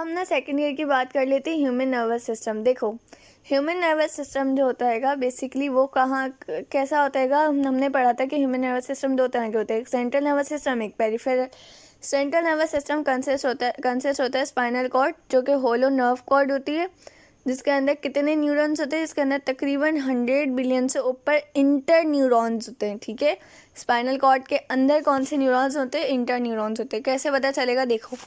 हम ना second year की बात कर लेते हैं ह्यूमन नर्वस सिस्टम। देखो, ह्यूमन नर्वस सिस्टम जो होता है बेसिकली वो कहाँ कैसा होता है, हमने पढ़ा था कि ह्यूमन नर्वस सिस्टम दो तरह के होते हैं, एक सेंट्रल नर्वस सिस्टम, एक peripheral. Central nervous system consist होता है स्पाइनल कॉर्ड, जो कि होलो नर्व कॉर्ड होती है, जिसके अंदर कितने न्यूरॉन्स होते हैं, इसके अंदर तकरीबन 100 बिलियन से ऊपर इंटर न्यूरॉन्स होते हैं। ठीक है, स्पाइनल कॉर्ड के अंदर कौन से न्यूरॉन्स होते हैं? इंटर न्यूरॉन्स होते हैं। कैसे पता चलेगा? देखो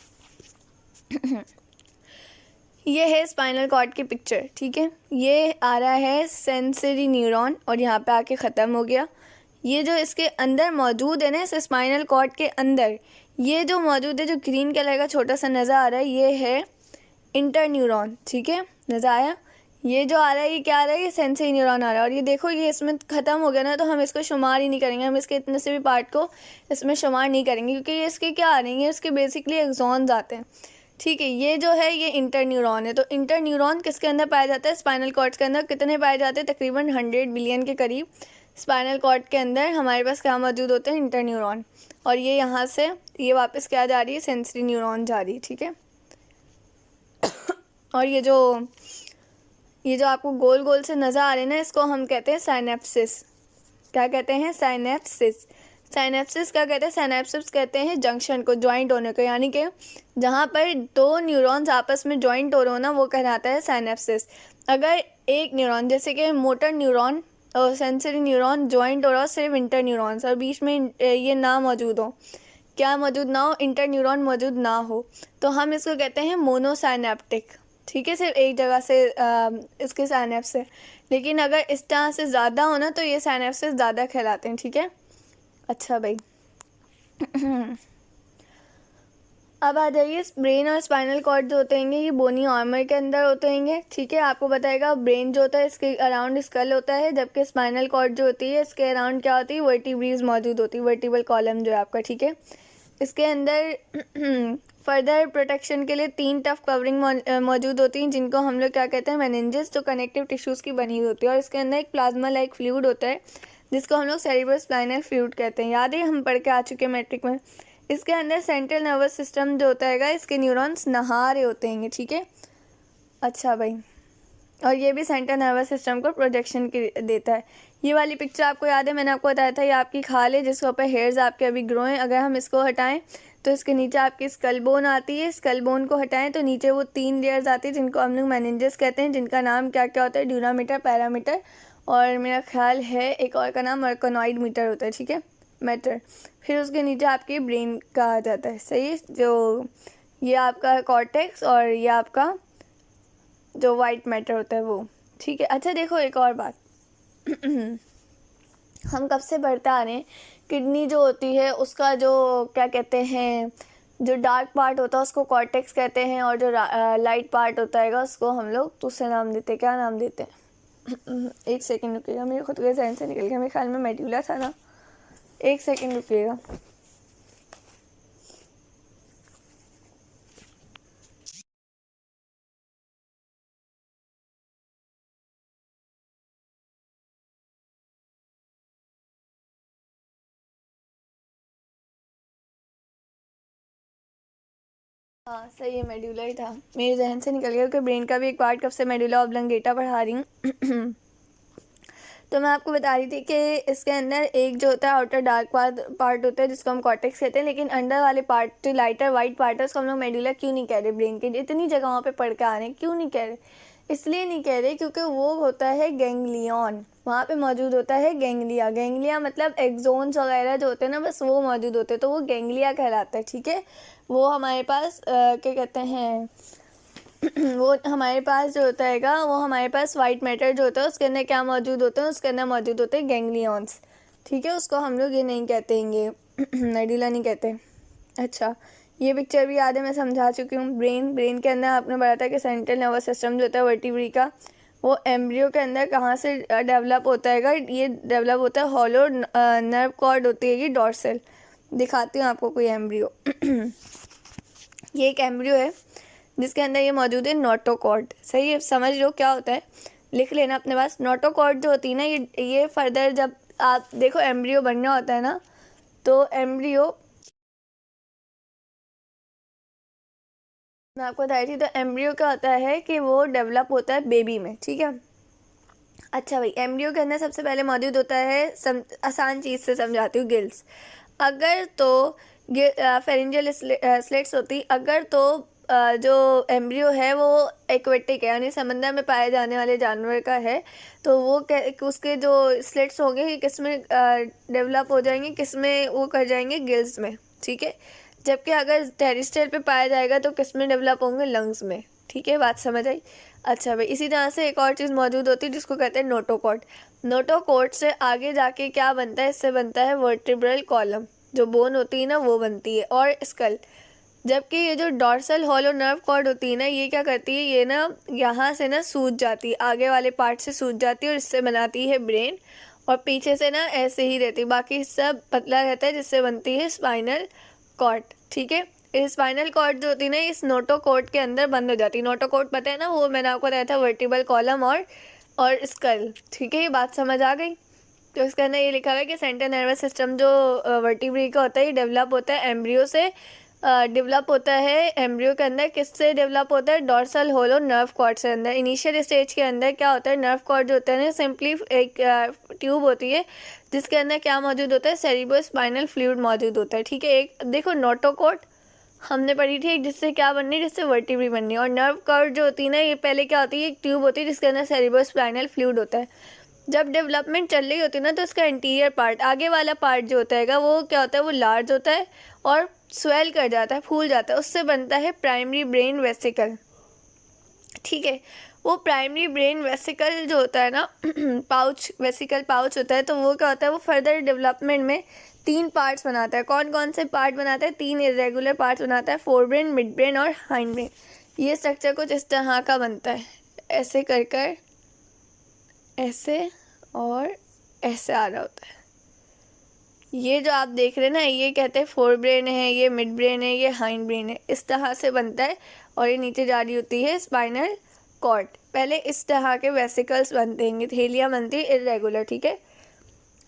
ये है स्पाइनल कॉर्ड की पिक्चर। ठीक है, ये आ रहा है सेंसरी न्यूरॉन और यहाँ पे आके ख़त्म हो गया। ये जो इसके अंदर मौजूद है ना, इस स्पाइनल कॉर्ड के अंदर ये जो मौजूद है, जो ग्रीन कलर का छोटा सा नज़र आ रहा है, ये है इंटर न्यूरॉन। ठीक है, नज़र आया? ये जो आ रहा है, ये क्या आ रहा है? ये सेंसरी न्यूरॉन आ रहा है। और ये देखो, ये इसमें ख़त्म हो गया ना, तो हम इसको शुमार ही नहीं करेंगे, हम इसके इतने से भी पार्ट को इसमें शुमार नहीं करेंगे, क्योंकि ये इसके क्या आ रही है, इसके बेसिकली एक्सॉन्स आते हैं। ठीक है, ये जो है ये इंटर न्यूरॉन है। तो इंटर न्यूरॉन किसके अंदर पाया जाता है? स्पाइनल कॉर्ड के अंदर। कितने पाए जाते हैं? तकरीबन 100 बिलियन के करीब स्पाइनल कॉर्ड के अंदर हमारे पास क्या मौजूद होते हैं? Inter neuron. और ये यहाँ से ये वापस क्या जा रही है? सेंसरी न्यूरॉन जा रही है। ठीक है, और ये जो आपको गोल गोल से नज़र आ रहे हैं ना, इसको हम कहते हैं साइनेप्सिस। क्या कहते हैं? साइनेप्सिस। साइनेप्सिस क्या कहते हैं? साइनेप्सिस कहते हैं जंक्शन को, ज्वाइंट होने को, यानी कि जहाँ पर दो न्यूरॉन्स आपस में ज्वाइंट हो रहे हो ना, वो कहलाता है साइनेप्सिस। अगर एक न्यूरॉन, जैसे कि मोटर न्यूरॉन और सेंसरी न्यूरॉन ज्वाइंट हो रहा हो सिर्फ इंटर न्यूरॉन्स, और बीच में ये ना मौजूद हो, क्या मौजूद ना हो? इंटर न्यूरॉन मौजूद ना हो, तो हम इसको कहते हैं मोनोसाइनेप्टिक। ठीक है, सिर्फ एक जगह से इसके साइनेप्स है। लेकिन अगर इस तरह से ज़्यादा हो ना, तो ये साइनेप्स ज़्यादा कहलाते हैं। ठीक है, अच्छा भाई अब आ जाइए, ब्रेन और स्पाइनल कॉर्ड जो होते हैं ये बोनी आर्मर के अंदर होते हैं। ठीक है, आपको बताएगा ब्रेन जो होता है इसके अराउंड स्कल होता है, जबकि स्पाइनल कॉर्ड जो होती है इसके अराउंड क्या होती है? वर्टिब्रीज मौजूद होती है, वर्टिबल कॉलम जो है आपका। ठीक है, इसके अंदर फर्दर प्रोटेक्शन के लिए 3 टफ कवरिंग मौजूद होती हैं, जिनको हम लोग क्या कहते हैं? मेनिंजेस, जो कनेक्टिव टिश्यूज़ की बनी हुई होती है। और इसके अंदर एक प्लाज्मा लाइक फ्लूइड होता है, जिसको हम लोग सेरिब्रोस्पाइनल फ्लूइड कहते हैं। याद है, हम पढ़ के आ चुके हैं मैट्रिक में। इसके अंदर सेंट्रल नर्वस सिस्टम जो होता है इसके न्यूरॉन्स नहा रहे होते हैं। ठीक है, अच्छा भाई, और ये भी सेंट्रल नर्वस सिस्टम को प्रोजेक्शन देता है। ये वाली पिक्चर आपको याद है, मैंने आपको बताया था, ये आपकी खाल है जिसके ऊपर हेयर्स आपके अभी ग्रो हैं। अगर हम इसको हटाएं तो इसके नीचे आपकी स्कल बोन आती है, स्कल बोन को हटाएं तो नीचे वो 3 लेयर्स आती है, जिनको हम लोग मेनिंजेस कहते हैं, जिनका नाम क्या क्या होता है? ड्यूरामीटर, पैरामीटर, और मेरा ख्याल है एक और का नाम अर्कोनॉइड मीटर होता है। ठीक है, मैटर। फिर उसके नीचे आपके ब्रेन का आ जाता है। सही है, जो ये आपका कॉर्टेक्स और ये आपका जो वाइट मैटर होता है वो। ठीक है, अच्छा देखो एक और बात हम कब से बढ़ते आ रहे हैं, किडनी जो होती है उसका जो क्या कहते हैं, जो डार्क पार्ट होता है उसको कॉर्टेक्स कहते हैं, और जो लाइट पार्ट होता है उसको हम लोग दूसरे नाम देते हैं। क्या नाम देते हैं? एक सेकंड रुकिएगा, मेरे खुद के जहन से निकल गया, मेरे ख्याल में मेड्यूला था ना। एक सेकंड रुकिएगा। हाँ सही है, मेड्यूला ही था, मेरे जहन से निकल गया, क्योंकि ब्रेन का भी एक पार्ट कब से मेडुला ऑब्लंगेटा पढ़ा रही हूँ तो मैं आपको बता रही थी कि इसके अंदर एक जो होता है आउटर डार्क पार्ट होता है, जिसको हम कॉर्टेक्स कहते हैं, लेकिन अंदर वाले पार्ट जो लाइटर वाइट पार्ट है उसको हम लोग मेडुला क्यों नहीं कह रहे? ब्रेन के इतनी जगहों पे पढ़ के आ रहे हैं, क्यों नहीं कह रहे? इसलिए नहीं कह रहे क्योंकि वो होता है गैंग्लियन, वहाँ पे मौजूद होता है गैंग्लिया। गैंग्लिया मतलब एक्सोन्स वगैरह जो होते हैं ना, बस वो मौजूद होते हैं, तो वो गैंग्लिया कहलाता है। ठीक है, वो हमारे पास क्या कहते हैं वो हमारे पास जो होता है वो हमारे पास वाइट मैटर जो होता है उसके अंदर क्या मौजूद होता है? उसके अंदर मौजूद होते हैं गैंग्लियंस। ठीक है, उसको हम लोग ये नहीं कहते हैं, मेडुला नहीं कहते। अच्छा, ये पिक्चर भी याद है, मैं समझा चुकी हूँ। ब्रेन के अंदर आपने बताया था कि सेंट्रल नर्वस सिस्टम जो होता है वर्टिब्री का, वो एम्ब्रियो के अंदर कहाँ से डेवलप होता है? ये डेवलप होता है हॉलो नर्व कॉर्ड होती है ये डॉर्सल। दिखाती हूँ आपको कोई एम्ब्रियो ये एक एम्ब्रियो है जिसके अंदर ये मौजूद है नोटोकॉर्ड। सही है, समझ लो क्या होता है, लिख लेना अपने पास। नोटोकॉर्ड जो होती है ना, ये फर्दर जब आप देखो एम्ब्रियो बनना होता है ना, तो एम्ब्रियो मैं आपको बताई थी। तो एम्ब्रियो क्या होता है कि वो डेवलप होता है बेबी में, ठीक है। अच्छा भाई, एम्ब्रियो के अंदर सबसे पहले मौजूद होता है, आसान चीज़ से समझाती हूँ, गिल्स। अगर तो फेरिंजियल स्लिट्स होती, अगर तो जो एम्ब्रियो है वो एक्वेटिक है, यानी समंदर में पाए जाने वाले जानवर का है, तो वो उसके जो स्लिट्स होंगे ये किस में डेवलप हो जाएंगे, किस में वो कर जाएंगे, गिल्स में, ठीक है। जबकि अगर टेरिस्ट्रियल पे पाया जाएगा तो किस में डेवलप होंगे, लंग्स में, ठीक है। बात समझ आई। अच्छा भाई, इसी तरह से एक और चीज़ मौजूद होती है जिसको कहते हैं नोटोकॉट। नोटोकॉट से आगे जाके क्या बनता है, इससे बनता है वर्टिब्रल कॉलम, जो बोन होती है ना वो बनती है, और स्कल। जबकि ये जो डॉर्सल हॉलो नर्व कॉर्ड होती है ना, ये क्या करती है, ये ना यहाँ से ना सूज जाती है, आगे वाले पार्ट से सूज जाती है और इससे बनाती है ब्रेन, और पीछे से ना ऐसे ही रहती है, बाकी सब पतला रहता है, जिससे बनती है स्पाइनल कॉर्ड, ठीक है। इस स्पाइनल कॉर्ड जो होती है ना, इस नोटोकॉर्ड के अंदर बंद हो जाती है। नोटोकॉर्ड पता है ना, वो मैंने आपको बताया था, वर्टिब्रल कॉलम और स्कल, ठीक है। ये बात समझ आ गई। तो इसके अंदर ये लिखा हुआ है कि सेंट्रल नर्वस सिस्टम जो वर्टिब्री का होता है, ये डेवलप होता है एम्ब्रियो से, डेवलप होता है एम्ब्रियो के अंदर, किससे डेवलप होता है, डॉर्सल होलो नर्व कॉर्ड से अंदर। इनिशियल स्टेज के अंदर क्या होता है, नर्व कॉर्ड जो होता है ना, सिंपली एक ट्यूब होती है जिसके अंदर क्या मौजूद होता है, सेरिब्रो स्पाइनल फ्लूइड मौजूद होता है, ठीक है। एक देखो नोटोकॉर्ड हमने पढ़ी थी, एक जिससे क्या बननी है, जिससे वर्टिब्री बननी है। और नर्व कॉर्ड जो होती है ना, ये पहले क्या होती है, एक ट्यूब होती है जिसके अंदर सेरिब्रो स्पाइनल फ्लूइड होता है। जब डेवलपमेंट चल रही होती है ना, तो इसका इंटीरियर पार्ट, आगे वाला पार्ट जो होता है वो क्या होता है, वो लार्ज होता है और स्वेल कर जाता है, फूल जाता है, उससे बनता है प्राइमरी ब्रेन वेसिकल, ठीक है। वो प्राइमरी ब्रेन वेसिकल जो होता है ना, पाउच, वेसिकल पाउच होता है, तो वो क्या होता है, वो फर्दर डेवलपमेंट में 3 पार्ट्स बनाता है। कौन कौन से पार्ट बनाता है, 3 इरेगुलर पार्ट्स बनाता है, फोर ब्रेन, मिड ब्रेन और हाइंड ब्रेन। ये स्ट्रक्चर कुछ इस तरह का बनता है, ऐसे कर कर, ऐसे और ऐसे आ रहा होता है। ये जो आप देख रहे हैं ना, ये कहते हैं फोर ब्रेन है, ये मिड ब्रेन है, ये हाइंड ब्रेन है, इस तरह से बनता है। और ये नीचे जा रही होती है स्पाइनल कॉर्ड। पहले इस तरह के वेसिकल्स बनते हैं, थैलियाँ बनती है इरेगुलर, ठीक है।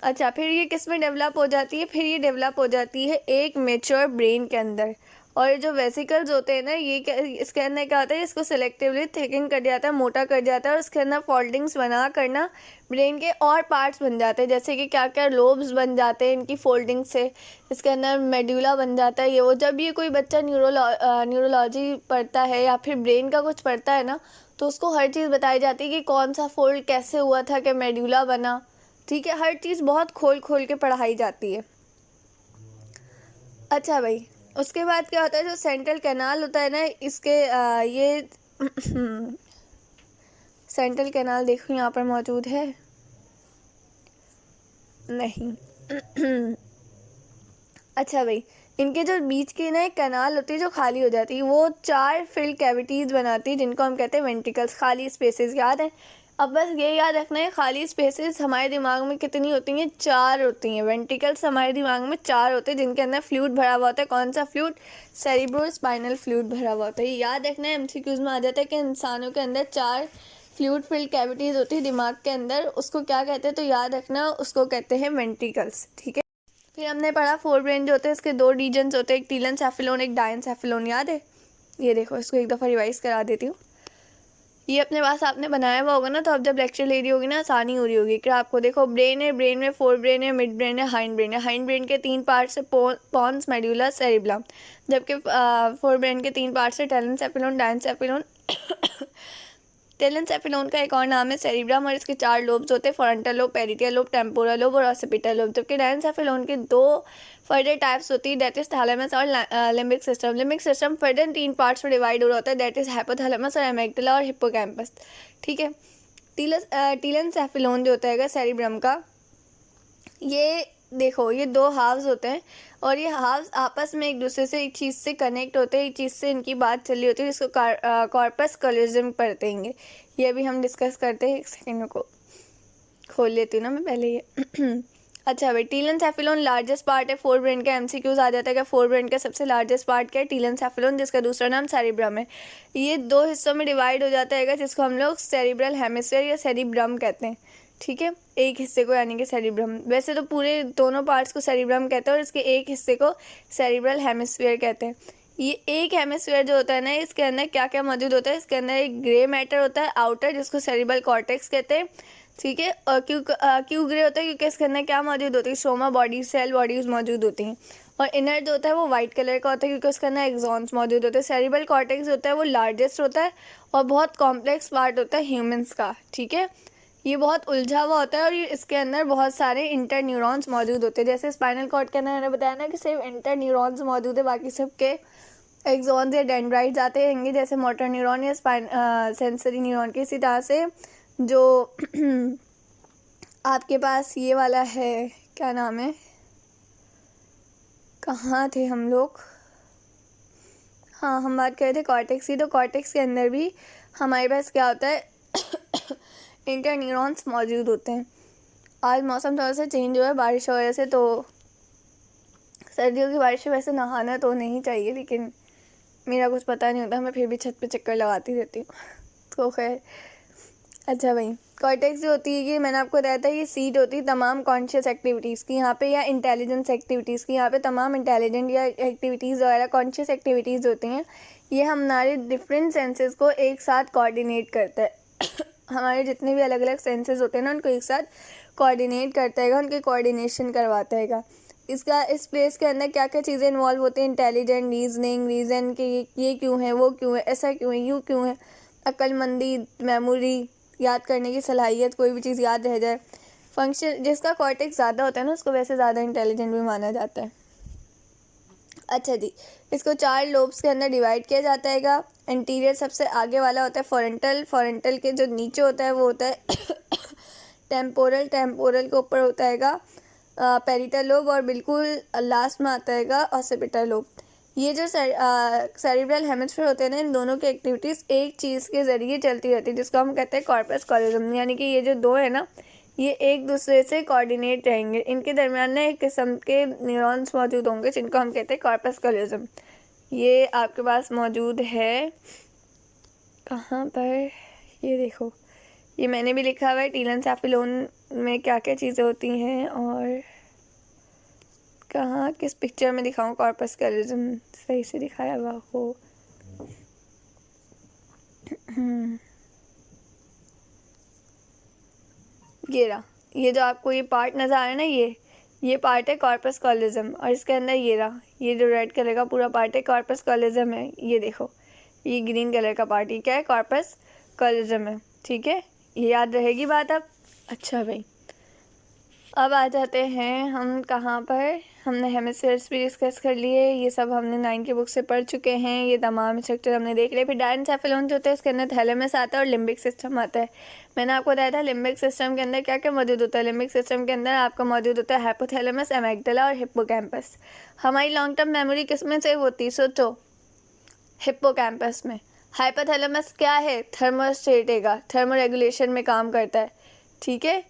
अच्छा, फिर ये किस में डेवलप हो जाती है, फिर ये डेवलप हो जाती है एक मेच्योर ब्रेन के अंदर। और जो वेसिकल्स होते हैं ना, ये इसके अंदर क्या होता है, इसको सेलेक्टिवली थिकन कर दिया जाता है, मोटा कर दिया जाता है, और उसके अंदर फोल्डिंग्स बना करना ब्रेन के और पार्ट्स बन जाते हैं, जैसे कि क्या क्या लोब्स बन जाते हैं इनकी फोल्डिंग से। इसके अंदर मेडुला बन जाता है, ये वो। जब ये कोई बच्चा न्यूरोलॉजी पढ़ता है या फिर ब्रेन का कुछ पढ़ता है ना, तो उसको हर चीज़ बताई जाती है कि कौन सा फोल्ड कैसे हुआ था कि मेडुला बना, ठीक है। हर चीज़ बहुत खोल खोल के पढ़ाई जाती है। अच्छा भाई, उसके बाद क्या होता है, जो सेंट्रल कैनाल होता है ना, इसके ये सेंट्रल कैनाल देखो यहाँ पर मौजूद है, नहीं। अच्छा भाई, इनके जो बीच की ना एक कैनाल होती है जो खाली हो जाती है, वो 4 फिल्ड कैविटीज़ बनाती है, जिनको हम कहते हैं वेंट्रिकल्स, खाली स्पेसेस, याद है। अब बस ये याद रखना है, खाली स्पेसेस हमारे दिमाग में कितनी होती हैं, 4 होती हैं। वेंट्रिकल्स हमारे दिमाग में 4 होते हैं, जिनके अंदर फ्लूइड भरा हुआ होता है। कौन सा फ्लूइड, सेरिब्रो स्पाइनल फ्लूइड भरा हुआ होता है। ये याद रखना है, एमसीक्यूज में आ जाता है कि इंसानों के अंदर 4 फ्लूइड फिल्ड कैविटीज़ होती है दिमाग के अंदर, उसको क्या कहते हैं, तो याद रखना, उसको कहते हैं वेंट्रिकल्स, ठीक है। फिर हमने पढ़ा फोर ब्रेन जो होते हैं, इसके 2 रीजन्स होते हैं, एक टीलेंसेफेलोन, एक डायंसेफेलोन, याद है। ये देखो, इसको एक दफ़ा रिवाइज करा देती हूँ। ये अपने पास आपने बनाया हुआ होगा ना, तो अब जब लेक्चर ले रही होगी ना, आसानी हो रही होगी कि आपको। देखो, ब्रेन है, ब्रेन में फोर ब्रेन है, मिड ब्रेन है, हाइंड ब्रेन है। हाइंड ब्रेन के 3 पार्ट्स है, पॉन्स, मेडुला, सेरिब्लम। जबकि फोर ब्रेन के 3 पार्ट्स है, टेलेंसेफेलोन, डायंसेफेलोन। टेलेंसेफेलोन का एक और नाम है सेरिब्रम, और इसके 4 लोब्स होते हैं, frontal lobe, parietal lobe, temporal lobe और ऑसिपिटल लोब। जबकि डायंसेफेलोन के 2 फर्दर टाइप्स होती है, दैट इज थैलेमस और limbic system. Limbic system further 3 parts में डिवाइड हो रहा होता है, दैट इज हाइपोथैलेमस और एमिग्डाला और हिप्पोकैम्पस, ठीक है। टीलेंसेफेलोन जो होता है सेरिब्रम का, ये देखो, ये 2 हाफ्स होते हैं, और ये हाफ्स आपस में एक दूसरे से, एक चीज़ से कनेक्ट होते हैं, एक चीज़ से इनकी बात चली होती है, जिसको कॉर्पस कॉलोजियम पढ़ते हैं। ये भी हम डिस्कस करते हैं। एक सेकेंड को खोल लेती हूँ ना मैं पहले ये। अच्छा भाई, टीलेंसेफेलोन लार्जेस्ट पार्ट है फोर ब्रेन का। एमसीक्यूज आ जाता है कि फोर ब्रेन का सबसे लार्जेस्ट पार्ट क्या है, टीलेंसेफेलोन, जिसका दूसरा नाम सेरिब्रम है। ये 2 हिस्सों में डिवाइड हो जाता है, जिसको हम लोग सेरिब्रल हेमिस्फीयर या सेरिब्रम कहते हैं, ठीक है। एक हिस्से को यानी कि सेरिब्रम, वैसे तो पूरे दोनों पार्ट्स को सेरिब्रम कहते हैं, और इसके एक हिस्से को सेरिब्रल हेमिस्फीयर कहते हैं। ये एक हेमिस्फीयर जो होता है ना, इसके अंदर क्या क्या मौजूद होता है, इसके अंदर एक ग्रे मैटर होता है आउटर, जिसको सेरिब्रल कॉर्टेक्स कहते हैं, ठीक है। और क्यों ग्रे होता है, क्योंकि इसके अंदर क्या मौजूद होती है, सोमा बॉडी सेल बॉडीज मौजूद होती हैं। और इनर जो होता है वो वाइट कलर का होता है, क्योंकि उसके अंदर एक्सॉन्स मौजूद होते हैं। सेरिब्रल कॉर्टेक्स होता है वो लार्जेस्ट होता है और बहुत कॉम्प्लेक्स पार्ट होता है ह्यूमंस का, ठीक है। ये बहुत उलझा हुआ होता है और ये इसके अंदर बहुत सारे इंटर न्यूरॉन्स मौजूद होते हैं। जैसे स्पाइनल कॉर्ड के अंदर मैंने बताया ना कि सिर्फ इंटर न्यूरॉन्स मौजूद है, बाकी सबके एक्सॉन्स या डेंड्राइट्स आते रहेंगे, जैसे मोटर न्यूरॉन या सेंसरी न्यूरॉन के। इसी तरह से जो आपके पास ये वाला है, क्या नाम है, कहाँ थे हम लोग, हाँ हम बात कर रहे थे कॉर्टेक्स की। तो कॉर्टेक्स के अंदर भी हमारे पास क्या होता है इंटर न्यूरॉन्स मौजूद होते हैं। आज मौसम थोड़ा सा चेंज हुआ है बारिश की वजह से, तो सर्दियों की बारिश में वैसे नहाना तो नहीं चाहिए, लेकिन मेरा कुछ पता नहीं होता, मैं फिर भी छत पे चक्कर लगाती रहती हूँ तो खैर। अच्छा भाई, कॉर्टेक्स जो होती है कि मैंने आपको बताया था ये सीट होती है तमाम कॉन्शियस एक्टिविटीज़ की यहाँ पे, या इंटेलिजेंस एक्टिविटीज़ की। यहाँ पे तमाम इंटेलिजेंट या एक्टिविटीज़ वगैरह कॉन्शियस एक्टिविटीज़ होती हैं। ये हमारे डिफरेंट सेंसेस को एक साथ कोऑर्डिनेट करता है हमारे जितने भी अलग अलग सेंसेस होते हैं ना, उनको एक साथ कोऑर्डिनेट करता है, उनके कोऑर्डिनेशन करवाता है। इसका इस प्लेस के अंदर क्या क्या चीज़ें इन्वॉल्व होती हैं, इंटेलिजेंट, रीजनिंग, रीज़न कि ये क्यों है, वो क्यों है, ऐसा क्यों है, यूँ क्यों है, अक्लमंदी, मेमोरी, याद करने की सलाहियत, कोई भी चीज़ याद रह जाए, फंक्शन। जिसका कॉर्टेक्स ज़्यादा होता है ना, उसको वैसे ज़्यादा इंटेलिजेंट भी माना जाता है। अच्छा जी, इसको 4 लोब्स के अंदर डिवाइड किया जाता है। एंटीरियर सबसे आगे वाला होता है फोरेंटल, फोरेंटल के जो नीचे होता है वो होता है टेम्पोरल, टेम्पोरल के ऊपर होता है पेरिटल लोब, और बिल्कुल लास्ट में आता है ऑसिपिटल लोब। ये जो सेरिब्रल हेमिस्फीयर होते हैं ना, इन दोनों की एक्टिविटीज़ एक चीज़ के ज़रिए चलती रहती है, जिसको हम कहते हैं कॉर्पस कॉलोजम। यानी कि ये जो दो है ना, ये एक दूसरे से कोऑर्डिनेट रहेंगे। इनके दरमियान ना एक किस्म के न्यूरॉन्स मौजूद होंगे, जिनको हम कहते हैं कॉर्पस कॉलोजम। ये आपके पास मौजूद है कहाँ पर, ये देखो, ये मैंने भी लिखा हुआ है टीलेनसेफेलोन में क्या क्या चीज़ें होती हैं, और कहाँ किस पिक्चर में दिखाऊं कॉर्पस कैलोजम सही से दिखाया हुआ हो। ये जो आपको ये पार्ट नज़र आ रहा है ना, ये पार्ट है कॉर्पस कॉलोजम, और इसके अंदर ये जो रेड कलर का पूरा पार्ट है कॉर्पस कॉलोजम है। ये देखो, ये ग्रीन कलर का पार्ट, ये क्या है, कॉर्पस कॉलोजम है, ठीक है। ये याद रहेगी बात अब। अच्छा भाई, अब आ जाते हैं हम कहाँ पर, हमने हेमिस्फीयर्स भी डिस्कस कर लिए, ये सब हमने 9 की बुक से पढ़ चुके हैं, ये तमाम स्ट्रक्चर हमने देख लिए। फिर डायनसेफेलोन जो होता है, इसके अंदर थैलेमस आता है और लिम्बिक सिस्टम आता है। मैंने आपको बताया था लिम्बिक सिस्टम के अंदर क्या क्या मौजूद होता है। लिम्बिक सिस्टम के अंदर आपका मौजूद होता है हाइपोथैलेमस, एमिग्डाला और हिप्पोकैम्पस। हमारी लॉन्ग टर्म मेमोरी किस में सेव होती है, सोचो, हिप्पोकैम्पस में। हाइपोथैलेमस क्या है, थर्मोस्टेट का, थर्मो रेगुलेशन में काम करता है, ठीक है।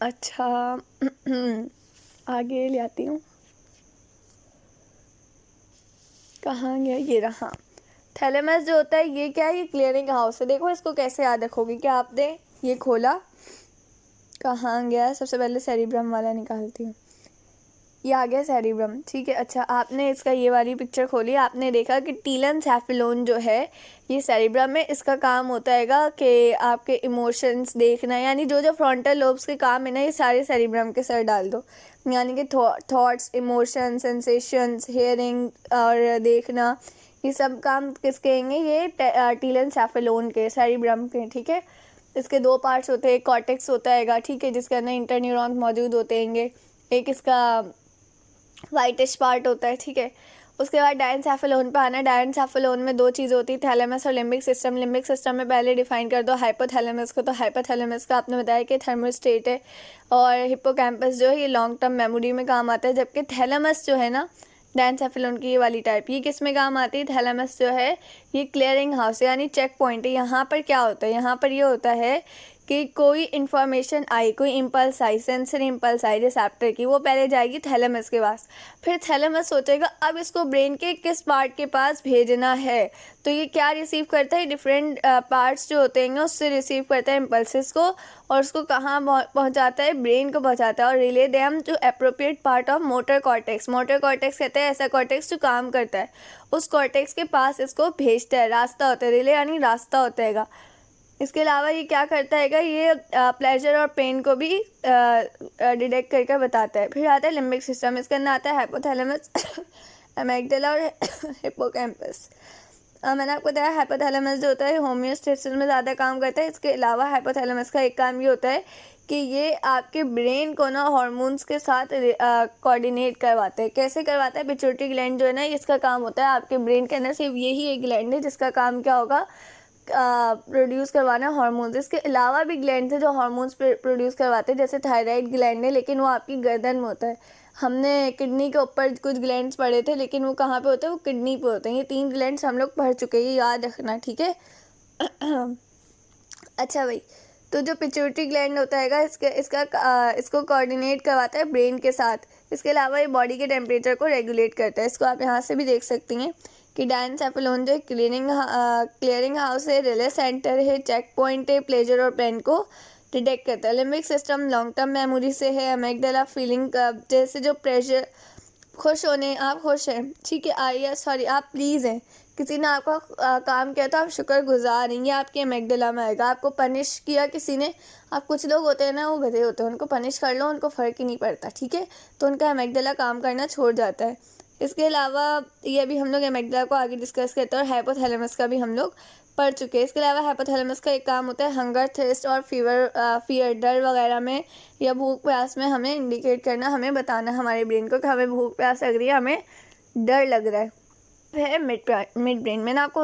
अच्छा आगे ले आती हूँ, कहाँ गया, ये रहा। थैलेमस जो होता है ये क्या है, ये क्लियरिंग हाउस है। देखो इसको कैसे याद रखोगे कि आपने ये खोला, कहाँ गया, सबसे पहले सेरिब्रम वाला निकालती हूँ, ये आ गया सेरिब्रम, ठीक है। अच्छा, आपने इसका ये वाली पिक्चर खोली, आपने देखा कि टीलेनसेफेलोन जो है ये सेरिब्रम में, इसका काम होता है कि आपके इमोशंस देखना, यानी जो जो फ्रंटल लोब्स के काम है ना, ये सारे सेरिब्रम के सर डाल दो। यानी कि थॉट्स, इमोशन, सेंसेशंस, हियरिंग और देखना, ये सब काम किसके हैं, ये टीलेनसेफेलोन के, सेरिब्रम के, ठीक है। इसके 2 पार्ट्स होते हैं, कॉर्टेक्स होता है, ठीक है, जिसके अंदर इंटरन्यूरॉन्स मौजूद होते हैं, एक इसका वाइटिश पार्ट होता है, ठीक है। उसके बाद डायनसेफेलोन पे आना। डायनसेफेलोन में 2 चीज़ होती है, थैलेमस और लिम्बिक सिस्टम। लिम्बिक सिस्टम में पहले डिफाइन कर दो हाइपोथैलेमस को, तो हाइपोथैलेमस का आपने बताया कि थर्मोस्टेट है, और हिप्पोकैम्पस जो है ये लॉन्ग टर्म मेमोरी में काम आता है, जबकि थैलेमस जो है ना, डायनसेफेलोन की ये वाली टाइप, ये किस में काम आती है, थैलेमस जो है ये क्लियरिंग हाउस यानी चेक पॉइंट है। यहाँ पर क्या होता है, यहाँ पर ये होता है कि कोई इन्फॉर्मेशन आई, कोई इम्पल्स आई, सेंसरी इम्पल्स आई रिसेप्टर की, वो पहले जाएगी थैलेमस के पास। फिर थैलेमस सोचेगा अब इसको ब्रेन के किस पार्ट के पास भेजना है। तो ये क्या रिसीव करता है, डिफरेंट पार्ट्स जो होते हैं उससे रिसीव करता है इम्पल्सेस को, और उसको कहाँ पहुँचाता है, ब्रेन को पहुँचाता है। और relay them to appropriate part of motor cortex. Motor cortex कहते हैं ऐसा कॉर्टेक्स जो काम करता है, उस कॉर्टेक्स के पास इसको भेजता है। रास्ता होता है, रिले यानी रास्ता होता है। इसके अलावा ये क्या करता है, ये प्लेजर और पेन को भी डिटेक्ट करके बताता है। फिर आता है लिम्बिक सिस्टम। इसके अंदर आता है हाइपोथैलेमस, एमिग्डाला और हिप्पोकैम्पस। मैंने आपको बताया हाइपोथैलेमस जो होता है होमियोस्टेसिस में ज़्यादा काम करता है। इसके अलावा हाइपोथैलेमस का एक काम ये होता है कि ये आपके ब्रेन को ना हार्मोन्स के साथ कोऑर्डिनेट करवाते हैं। कैसे करवाता है, पिट्यूटरी ग्लैंड जो है ना, इसका काम होता है आपके ब्रेन के अंदर सिर्फ यही एक ग्लैंड है जिसका काम क्या होगा, प्रोड्यूस करवाना हार्मोन्स। इसके अलावा भी ग्लैंड है जो हार्मोन्स प्रोड्यूस करवाते हैं, जैसे थायराइड ग्लैंड है, लेकिन वो आपकी गर्दन में होता है। हमने किडनी के ऊपर कुछ ग्लैंड्स पढ़े थे, लेकिन वो कहाँ पे होते हैं, वो किडनी पे होते हैं। ये 3 ग्लैंड्स हम लोग पढ़ चुके हैं, ये याद रखना, ठीक है। अच्छा भाई, तो जो पिट्यूटरी ग्लैंड होता है इसको कोऑर्डिनेट करवाता है ब्रेन के साथ। इसके अलावा ये बॉडी के टेम्परेचर को रेगुलेट करता है। इसको आप यहाँ से भी देख सकती हैं कि डायनसेफेलोन जो क्लियरिंग हाउस है, रिले सेंटर है, चेक पॉइंट है, प्लेजर और पेन को डिटेक्ट करता है। Limbic system long term memory से है। एमिग्डाला फीलिंग, जैसे जो प्रेशर, खुश होने, आप खुश हैं, ठीक है, आइए सॉरी आप प्लीज़ हैं, किसी ने आपका काम किया तो आप शुक्रगुजार हैं, ये आपके एमिग्डाला में आएगा। आपको पनिश किया किसी ने, आप कुछ लोग होते हैं ना वो गधे होते हैं, उनको पनिश कर लो, उनको फ़र्क ही नहीं पड़ता, ठीक है, तो उनका एमिग्डाला काम करना छोड़ जाता है। इसके अलावा ये भी हम लोग एमिग्डाला को आगे डिस्कस करते हैं, और हाइपोथैलेमस का भी हम लोग पढ़ चुके हैं। इसके अलावा हाइपोथैलेमस का एक काम होता है हंगर, थ्रस्ट और फियर, डर वगैरह में या भूख प्यास में हमें इंडिकेट करना, हमें बताना हमारे ब्रेन को कि हमें भूख प्यास लग रही है, हमें डर लग रहा है मिड ब्रेन। मैंने आपको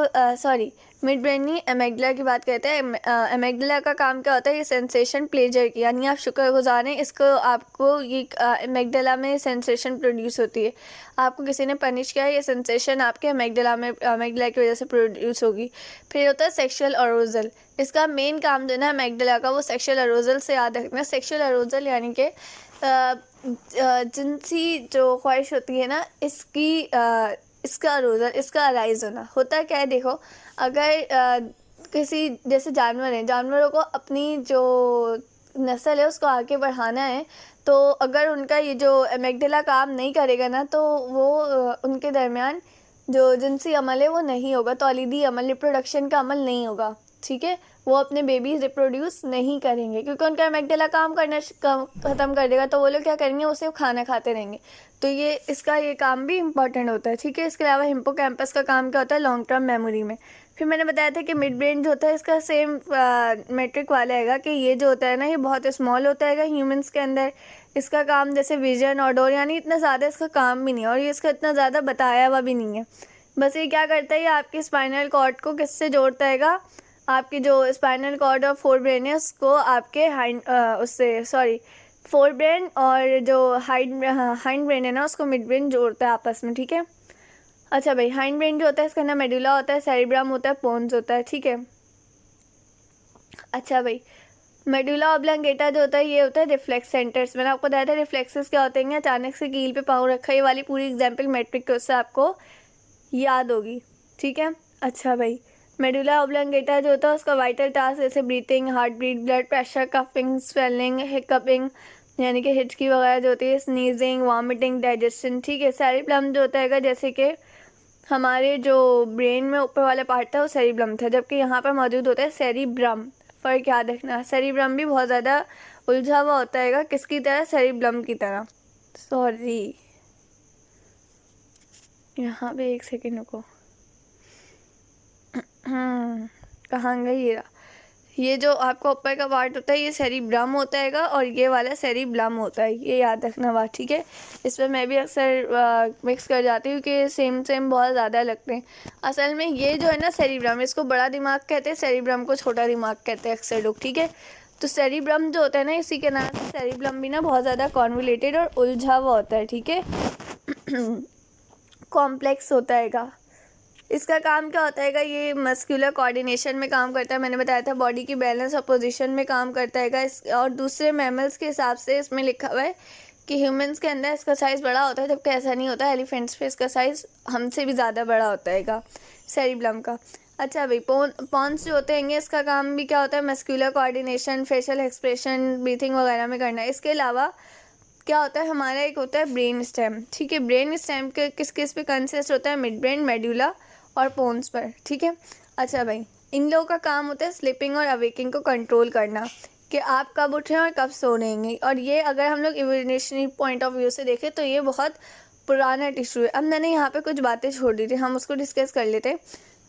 मिड ब्रेन नहीं, एमिग्डाला की बात करते हैं। एमिग्डाला का काम क्या होता है, ये सेंसेशन प्लेजर की, यानी आप शुक्रगुजार हैं, इसको आपको ये एमिग्डाला में सेंसेशन प्रोड्यूस होती है। आपको किसी ने पनिश किया, ये सेंसेशन आपके एमिग्डाला की वजह से प्रोड्यूस होगी। फिर होता है सेक्शुअल अरोजल। इसका मेन काम जो है एमिग्डाला का, वो सेक्शुअल अरोजल से याद रखना। सेक्शुअल अरोजल यानी कि जिनसी जो ख्वाहिश होती है ना, इसका अरोजल, इसका अराइज होना होता क्या है। देखो, अगर किसी जैसे जानवर हैं, जानवरों को अपनी जो नस्ल है उसको आगे बढ़ाना है, तो अगर उनका ये जो एमिग्डाला काम नहीं करेगा ना, तो वो उनके दरमियान जो जिनसी अमल है वो नहीं होगा, तौलीदी अमल, रिप्रोडक्शन का अमल नहीं होगा, ठीक है। वो अपने बेबीज रिप्रोड्यूस नहीं करेंगे क्योंकि उनका एमिग्डाला काम करना ख़त्म कर देगा, तो वो लोग क्या करेंगे, वो सिर्फ खाना खाते रहेंगे। तो ये काम भी इम्पॉर्टेंट होता है, ठीक है। इसके अलावा हिप्पोकैम्पस का काम क्या होता है, लॉन्ग टर्म मेमोरी में। फिर मैंने बताया था कि मिड ब्रेन जो होता है इसका सेम मेट्रिक वाला है कि ये जो होता है ना, ये बहुत स्मॉल होता है ह्यूमंस के अंदर। इसका काम जैसे विजन और डोर, यानी इतना ज़्यादा इसका काम भी नहीं है, और ये इसका इतना ज़्यादा बताया हुआ भी नहीं है। बस ये क्या करता है, ये आपकी स्पाइनल कॉर्ड को किससे जोड़ता है, आपकी जो स्पाइनल कॉर्ड और फोर ब्रेन है उसको आपके फोर ब्रेन और जो हाइंड ब्रेन है ना, उसको मिड ब्रेन जोड़ता है आपस में, ठीक है। अच्छा भाई, हाइंड ब्रेन जो होता है इसके अंदर मेडुला होता है, सेरिब्रम होता है, पोन्स होता है, ठीक है। अच्छा भाई, मेडुला ऑब्लांगेटा जो होता है ये होता है रिफ्लेक्स सेंटर्स। मैंने आपको बताया था रिफ्लेक्सेस क्या होते हैं, अचानक से कील पे पाँव रखा, ये वाली पूरी एग्जाम्पल मैट्रिक उससे आपको याद होगी, ठीक है। अच्छा भाई, मेडुला ऑब्लांगेटा जो होता है उसका वाइटल टास्क जैसे breathing, heart beat, blood pressure, coughing, swelling, hiccuping यानी कि हिचकी वगैरह जो होती है, स्नीजिंग, वॉमिटिंग, डाइजेशन, ठीक है। सेरिब्लम जो होता है जैसे कि हमारे जो ब्रेन में ऊपर वाला पार्ट था वो सेरिब्लम था, जबकि यहाँ पर मौजूद होता है सेरिब्रम। फ़र्क याद रखना, सेरिब्रम भी बहुत ज़्यादा उलझा हुआ होता है, किसकी तरह, सेरिब्लम की तरह। सॉरी, यहाँ पे एक सेकेंड रुको, कहाँ गई ये जो आपका ऊपर का पार्ट होता है ये सेरिब्रम होता है और ये वाला सेरिब्लम होता है, ये याद रखना बात, ठीक है। इस पर मैं भी अक्सर मिक्स कर जाती हूँ कि सेम बहुत ज़्यादा लगते हैं। असल में ये जो है ना सेरिब्रम, इसको बड़ा दिमाग कहते हैं, सेरिब्रम को छोटा दिमाग कहते हैं अक्सर लोग, ठीक है। तो सेरिब्रम जो होता है ना, इसी के नाम से सेरिब्लम भी ना बहुत ज़्यादा कॉन्वोल्यूटेड और उलझा हुआ होता है, ठीक है, कॉम्प्लेक्स होता है। इसका काम क्या होता है, ये मस्कुलर कोऑर्डिनेशन में काम करता है, मैंने बताया था बॉडी की बैलेंस और पोजीशन में काम करता है इस, और दूसरे मैमल्स के हिसाब से इसमें लिखा हुआ है कि ह्यूमंस के अंदर इसका साइज़ बड़ा होता है, जबकि ऐसा नहीं होता, एलिफेंट्स पे इसका साइज़ हमसे भी ज़्यादा बड़ा होता है सेरिब्लम का। अच्छा भाई, पॉन्स जो होते हैं इसका काम भी क्या होता है, muscular coordination, facial expression, breathing वगैरह में करना है। इसके अलावा क्या होता है, हमारा एक होता है ब्रेन स्टेम, ठीक है। ब्रेन स्टेम के किस किस पे कंसिस्ट होता है, मिड ब्रेन, मेडुला और पोन्स पर, ठीक है। अच्छा भाई, इन लोगों का काम होता है स्लीपिंग और अवेकिंग को कंट्रोल करना, कि आप कब उठ रहे हैं और कब सो रहेंगे। और ये अगर हम लोग इवोल्यूशनरी पॉइंट ऑफ व्यू से देखें तो ये बहुत पुराना टिश्यू है। अब मैंने यहाँ पे कुछ बातें छोड़ दी थी, हम उसको डिस्कस कर लेते हैं।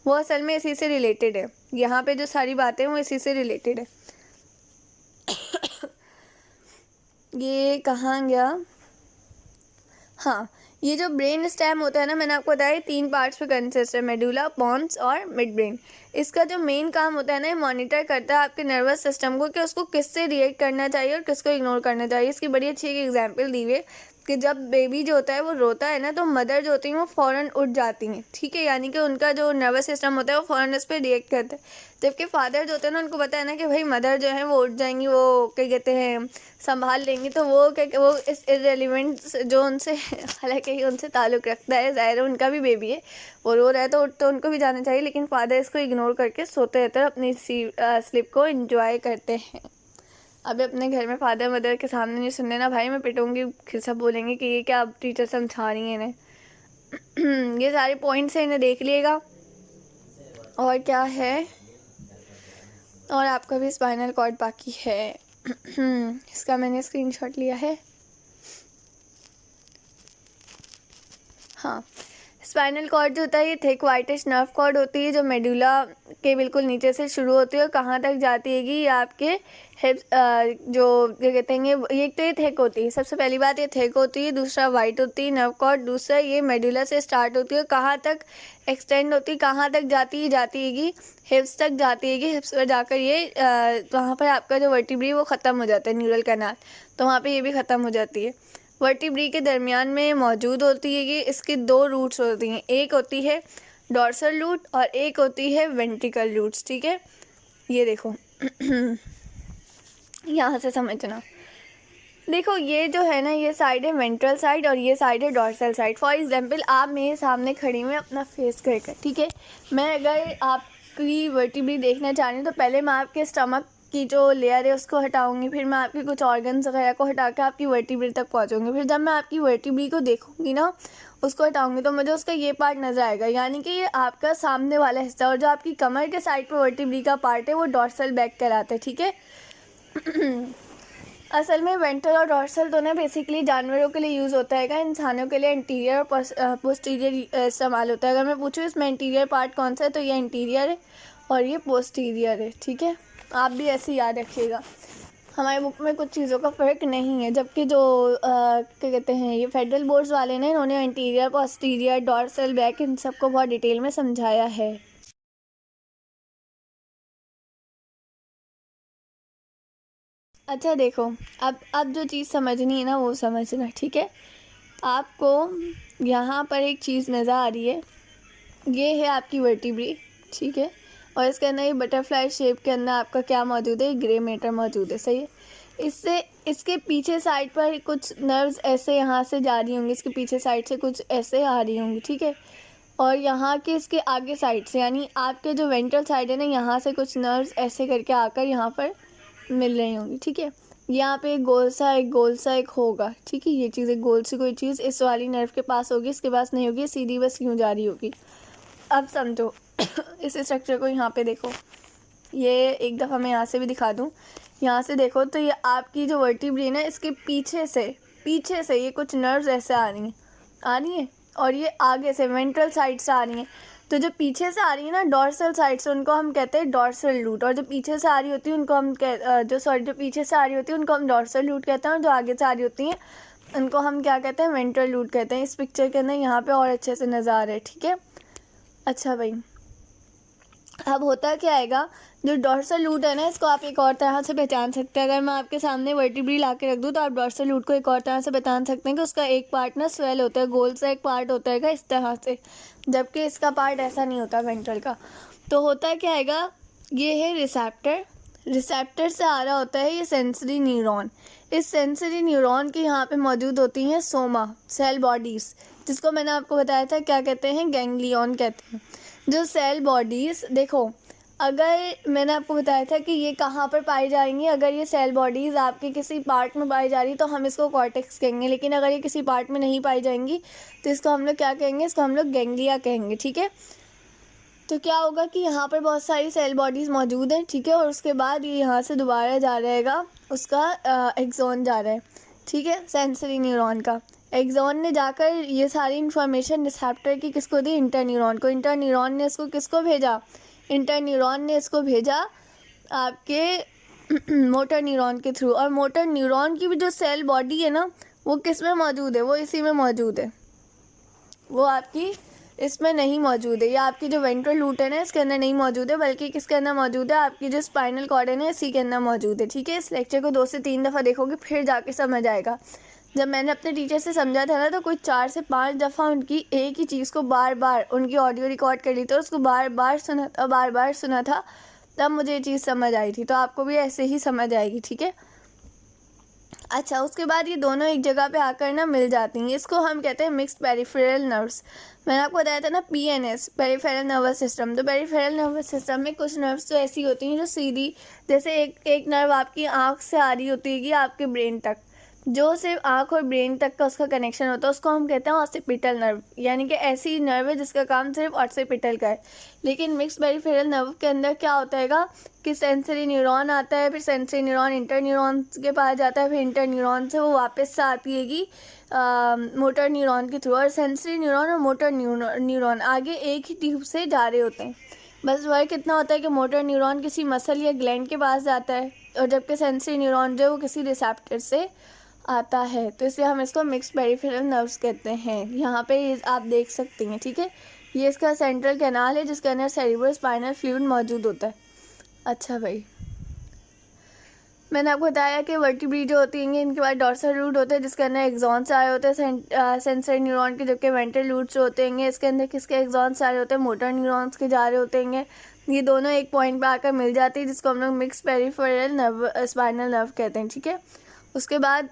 वो असल में इसी से रिलेटेड है, यहाँ पे जो सारी बातें हैं वो इसी से रिलेटेड है। ये कहाँ गया, हाँ, ये जो ब्रेन स्टेम होता है ना, मैंने आपको बताया 3 पार्ट्स पे कंसिस्ट है, मेडुला, पॉन्स और मिड ब्रेन। इसका जो मेन काम होता है ना, ये मॉनिटर करता है आपके नर्वस सिस्टम को कि उसको किससे रिएक्ट करना चाहिए और किसको इग्नोर करना चाहिए। इसकी बड़ी अच्छी एक एग्जांपल दी हुई है कि जब बेबी जो होता है वो रोता है ना, तो मदर जो होती हैं वो फ़ौरन उठ जाती हैं, ठीक है, यानी कि उनका जो नर्वस सिस्टम होता है वो फ़ौरन इस पर रिएक्ट करता है। जबकि फादर जो होते हैं ना, उनको पता है ना कि भाई मदर जो है वो उठ जाएंगी, वो क्या कहते हैं, संभाल लेंगी, तो वो इस इररिलेवेंट जो उनसे हालांकि उनसे ताल्लुक़ रखता है, ज़ाहिर है उनका भी बेबी है, वो रो रहा है तो उठ तो उनको भी जाना चाहिए, लेकिन फादर इसको इग्नोर करके सोते रहते हैं, अपनी स्लीप को एंजॉय करते हैं। अभी अपने घर में फादर मदर के सामने नहीं सुनने ना भाई, मैं पिटूंगी, फिर सब बोलेंगे कि ये क्या अब टीचर समझा रही है इन्हें। ये सारे पॉइंट्स हैं, इन्हें देख लिएगा। और क्या है, और आपका भी स्पाइनल कॉर्ड बाकी है। इसका मैंने स्क्रीनशॉट लिया है, हाँ। स्पाइनल कॉर्ड जो होता है ये थिक वाइटिश नर्व कॉर्ड होती है, जो मेडुला के बिल्कुल नीचे से शुरू होती है और कहाँ तक जाती है, ये आपके हिप्स, जो क्या कहते हैं, एक तो ये थिक होती है, सबसे पहली बात ये थिक होती है, दूसरा वाइट होती है नर्व कॉर्ड, दूसरा ये मेडुला से स्टार्ट होती है, कहाँ तक एक्सटेंड होती है, कहाँ तक जाती है हिप्स तक जाती है, हिप्स पर जाकर ये वहाँ पर आपका जो वर्टिब्री वो ख़त्म हो जाता है, न्यूरल कैनाल, तो वहाँ पर ये भी ख़त्म हो जाती है। वर्टिब्री के दरमियान में मौजूद होती है ये, इसकी 2 रूट्स होती हैं, एक होती है डॉर्सल रूट और एक होती है वेंट्रिकल रूट्स, ठीक है। ये देखो यहाँ से समझना, देखो ये जो है ना, ये साइड है वेंट्रल साइड और ये साइड है डॉर्सल साइड। फॉर एग्जांपल आप मेरे सामने खड़ी हुई अपना फेस करके, ठीक है, मैं अगर आपकी वर्टिब्री देखना चाह रही हूँ तो पहले मैं आपके स्टमक की जो लेयर है उसको हटाऊंगी, फिर मैं आपके कुछ ऑर्गन्स वगैरह को हटा के आपकी वर्टिब्री तक पहुंचूंगी, फिर जब मैं आपकी वर्टिब्री को देखूंगी ना, उसको हटाऊंगी, तो मुझे उसका ये पार्ट नज़र आएगा, यानी कि ये आपका सामने वाला हिस्सा, और जो आपकी कमर के साइड पर वर्टिब्री का पार्ट है वो डॉर्सल बैक कहलाता है, ठीक है। असल में वेंट्रल और डॉर्सल दोनों बेसिकली जानवरों के लिए यूज़ होता है, इंसानों के लिए इंटीरियर और पोस्टीरियर इस्तेमाल होता है। अगर मैं पूछूँ इसमें इंटीरियर पार्ट कौन सा है, तो ये इंटीरियर है और ये पोस्टीरियर है, ठीक है। आप भी ऐसे याद रखिएगा, हमारी बुक में कुछ चीज़ों का फ़र्क नहीं है, जबकि जो क्या कहते हैं, ये फेडरल बोर्ड्स वाले ने इन्होंने इंटीरियर, पोस्टीरियर, डॉर्सल, बैक, इन सबको बहुत डिटेल में समझाया है। अच्छा देखो, अब जो चीज़ समझनी है ना वो समझना, ठीक है। आपको यहाँ पर एक चीज़ नज़र आ रही है, ये है आपकी वर्टिब्री, ठीक है, और इसके अंदर ये बटरफ्लाई शेप के अंदर आपका क्या मौजूद है, ग्रे मैटर मौजूद है, सही है। इससे इसके पीछे साइड पर कुछ नर्व्स ऐसे यहाँ से जा रही होंगी, इसके पीछे साइड से कुछ ऐसे आ रही होंगी, ठीक है, और यहाँ के इसके आगे साइड से, यानी आपके जो वेंट्रल साइड है ना, यहाँ से कुछ नर्व्स ऐसे करके आकर यहाँ पर मिल रही होंगी, ठीक है। यहाँ पे एक गोल सा एक होगा, ठीक है, ये चीज़ एक गोल सी कोई चीज़ इस वाली नर्व के पास होगी, इसके पास नहीं होगी, सीधी बस यूँ जा रही होगी। अब समझो इस स्ट्रक्चर को, यहाँ पे देखो, ये एक दफ़ा मैं यहाँ से भी दिखा दूँ, यहाँ से देखो तो ये आपकी जो वर्टिब्री है ना, इसके पीछे से ये कुछ नर्व्स ऐसे आ रही हैं और ये आगे से वेंट्रल साइड से आ रही हैं। तो जो पीछे से आ रही है ना डॉर्सल साइड से, उनको हम कहते हैं डॉर्सल रूट, और जो पीछे से आ रही होती है उनको हम जो पीछे से आ रही होती है उनको हम डॉर्सल रूट कहते हैं, और जो आगे से आ रही होती हैं उनको हम क्या कहते हैं, वेंट्रल रूट कहते हैं। इस पिक्चर के अंदर यहाँ पे और अच्छे से नज़र आ रहा है, ठीक है। अच्छा भाई, अब होता क्या आएगा, जो डॉर्सल रूट है ना, इसको आप एक और तरह से पहचान सकते हैं। अगर मैं आपके सामने वर्टिब्री ला के रख दूँ तो आप डॉर्सल रूट को एक और तरह से पहचान सकते हैं कि उसका एक पार्ट ना स्वेल होता है, गोल सा एक पार्ट होता है इस तरह से, जबकि इसका पार्ट ऐसा नहीं होता वेंट्रल का। तो होता क्या आएगा, ये है रिसेप्टर, रिसेप्टर से आ रहा होता है ये सेंसरी न्यूरॉन। इस सेंसरी न्यूरॉन की यहाँ पे मौजूद होती हैं सोमा सेल बॉडीज़, जिसको मैंने आपको बताया था क्या कहते हैं, गैंग्लियन कहते हैं। जो सेल बॉडीज़, देखो अगर मैंने आपको बताया था कि ये कहाँ पर पाई जाएंगी, अगर ये सेल बॉडीज़ आपके किसी पार्ट में पाई जा रही तो हम इसको कॉर्टेक्स कहेंगे, लेकिन अगर ये किसी पार्ट में नहीं पाई जाएंगी तो इसको हम लोग क्या कहेंगे, इसको हम लोग गैंग्लिया कहेंगे। ठीक है, तो क्या होगा कि यहाँ पर बहुत सारी सेल बॉडीज़ मौजूद हैं, ठीक है, और उसके बाद ये यहाँ से दोबारा जा रहेगा, उसका एक्सॉन जा रहा है, ठीक है, सेंसरी न्यूरॉन का। एक्सॉन ने जाकर ये सारी इन्फॉर्मेशन रिसेप्टर की किसको दी, इंटरन्यूरॉन को। इंटरन्यूरॉन ने इसको किसको भेजा, इंटरन्यूरॉन ने इसको भेजा आपके मोटर न्यूरॉन के थ्रू। और मोटर न्यूरॉन की भी जो सेल बॉडी है ना, वो किस में मौजूद है, वो इसी में मौजूद है, वो आपकी इसमें नहीं मौजूद है। या आपकी जो वेंट्रल लूट है ना, इसके अंदर नहीं मौजूद है, बल्कि किसके अंदर मौजूद है, आपकी जो स्पाइनल कॉर्ड है ना, इसी के अंदर मौजूद है। ठीक है, इस लेक्चर को 2 से 3 दफ़ा देखोगे फिर जाके समझ आएगा। जब मैंने अपने टीचर से समझा था ना, तो कुछ 4 से 5 दफ़ा उनकी एक ही चीज़ को बार बार उनकी ऑडियो रिकॉर्ड कर ली थी और उसको बार बार सुना था, तब मुझे ये चीज़ समझ आई थी। तो आपको भी ऐसे ही समझ आएगी। ठीक है, अच्छा, उसके बाद ये दोनों एक जगह पे आकर ना मिल जाती हैं, इसको हम कहते हैं मिक्स्ड पेरिफेरल नर्व्स। मैंने आपको बताया था ना PNS, पेरिफेरल नर्वस सिस्टम। तो पेरिफेरल नर्वस सिस्टम में कुछ नर्व्स तो ऐसी होती हैं जो सीधी, जैसे एक नर्व आपकी आँख से आ रही होती है आपके ब्रेन तक, जो सिर्फ आँख और ब्रेन तक का उसका कनेक्शन होता है, उसको हम कहते हैं ऑसिपिटल नर्व, यानी कि ऐसी नर्व है जिसका काम सिर्फ ऑसिपिटल का है। लेकिन मिक्स्ड पेरिफेरल नर्व के अंदर क्या होता है कि सेंसरी न्यूरॉन आता है, फिर सेंसरी न्यूरॉन इंटर न्यूरॉन के पास जाता है, फिर इंटर न्यूरॉन से वो वापस से आती है कि मोटर न्यूरॉन के थ्रू। और सेंसरी न्यूरॉन और मोटर न्यूरॉन आगे एक ही ट्यूब से जा रहे होते हैं, बस वर्क इतना होता है कि मोटर न्यूरॉन किसी मसल या ग्लैंड के पास जाता है, और जबकि सेंसरी न्यूरॉन जो है वो किसी रिसेप्टर से आता है। तो इसलिए हम इसको मिक्स्ड पेरिफेरल नर्व्स कहते हैं। यहाँ पे आप देख सकती हैं। ठीक है, ये इसका सेंट्रल कैनाल है जिसके अंदर सेरिब्रो स्पाइनल फ्लूइड मौजूद होता है। अच्छा भाई, मैंने आपको बताया कि वर्टिब्री जो होती हैं इनके बाद डॉर्सल रूट होते हैं जिसके अंदर एक्सॉन्स आ रहे होते हैं सेंसरी न्यूरॉन के, जबकि वेंट्रल रूट्स जो होते हैं इसके अंदर किसके एक्सॉन्स आ रहे होते हैं, मोटर न्यूरॉन्स के जा रहे होते हैं। ये दोनों एक पॉइंट पर आकर मिल जाती है जिसको हम लोग mixed peripheral nerve spinal nerve कहते हैं। ठीक है, उसके बाद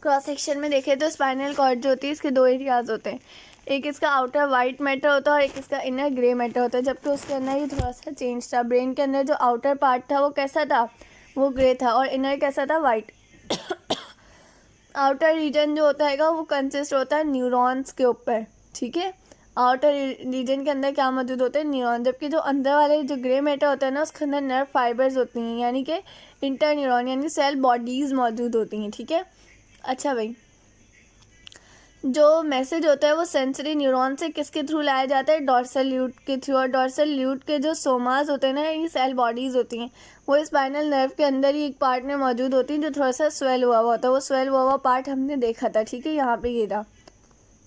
क्रॉस सेक्शन में देखें तो स्पाइनल कॉर्ड जो होती है इसके 2 एरियाज होते हैं, एक इसका आउटर वाइट मैटर होता है और एक इसका इनर ग्रे मैटर होता है, जबकि उसके अंदर ये थोड़ा सा चेंज था। ब्रेन के अंदर जो आउटर पार्ट था वो कैसा था, वो ग्रे था, और इनर कैसा था, वाइट। आउटर रीजन जो होता है वो कंसिस्ट होता है न्यूरॉन्स के ऊपर। ठीक है, आउटर रीजन के अंदर क्या मौजूद होते हैं, न्यूरॉन, जबकि जो अंदर वाले जो ग्रे मैटर होता है ना उसके अंदर नर्व फाइबर्स होती हैं, यानी कि इंटर न्यूरॉन यानी सेल बॉडीज़ मौजूद होती हैं। ठीक है, अच्छा भाई, जो मैसेज होता है वो सेंसरी न्यूरॉन से किसके थ्रू लाया जाता है, डॉर्सल ल्यूट के थ्रू। और डॉर्सल ल्यूट के जो सोमास होते हैं ना, ये सेल बॉडीज़ होती हैं, वो स्पाइनल नर्व के अंदर ही एक पार्ट में मौजूद होती हैं जो थोड़ा सा स्वेल हुआ होता है। वो स्वेल हुआ पार्ट हमने देखा था। ठीक है, यहाँ पे ये रहा,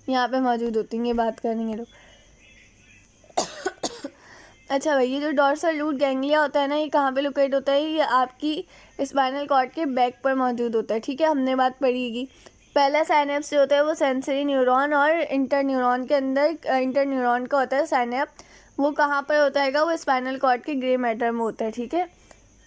यहाँ पे मौजूद होती हैं, ये बात करेंगे लोग। अच्छा भाई, ये जो डॉर्सल रूट गैंग्लिया होता है ना, ये कहाँ पे लोकेट होता है, ये आपकी स्पाइनल कॉर्ड के बैक पर मौजूद होता है। ठीक है, हमने बात पढ़ी। पहला साइनेप्स जो होता है वो सेंसरी न्यूरॉन और इंटर न्यूरॉन के अंदर, इंटर न्यूरॉन का होता है साइनेप्स, वो कहाँ पर होता है, वो स्पाइनल कॉर्ड के ग्रे मैटर में होता है। ठीक है,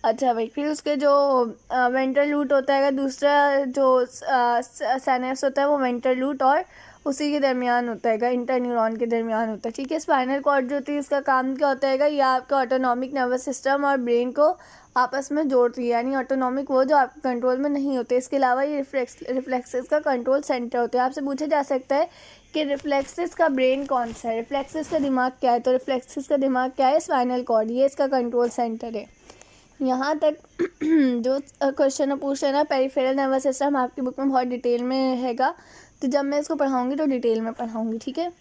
अच्छा भाई, फिर उसके जो वेंट्रल लूट होता है, दूसरा जो साइनेप्स होता है वो वेंट्रल लूट और उसी के दरमियान होता है, इंटर न्यूरॉन के दरमियान होता है। ठीक है, स्पाइनल कॉर्ड जो होती है इसका काम क्या होता है, या आपका ऑटोनॉमिक नर्वस सिस्टम और ब्रेन को आपस में जोड़ती है, यानी ऑटोनॉमिक वो जो आपके कंट्रोल में नहीं होते। इसके अलावा ये रिफ्लेक्सेस का कंट्रोल सेंटर होता है। आपसे पूछा जा सकता है कि रिफ्लेक्सेस का ब्रेन कौन सा है, रिफ्लेक्सेस का दिमाग क्या है, तो रिफ्लेक्सेस का दिमाग क्या है, स्पाइनल कॉर्ड, ये इसका कंट्रोल सेंटर है। यहाँ तक जो क्वेश्चन पूछ रहे हैं ना, पेरिफेरल नर्वस सिस्टम आपकी बुक में बहुत डिटेल में हैगा, तो जब मैं इसको पढ़ाऊँगी तो डिटेल में पढ़ाऊँगी। ठीक है।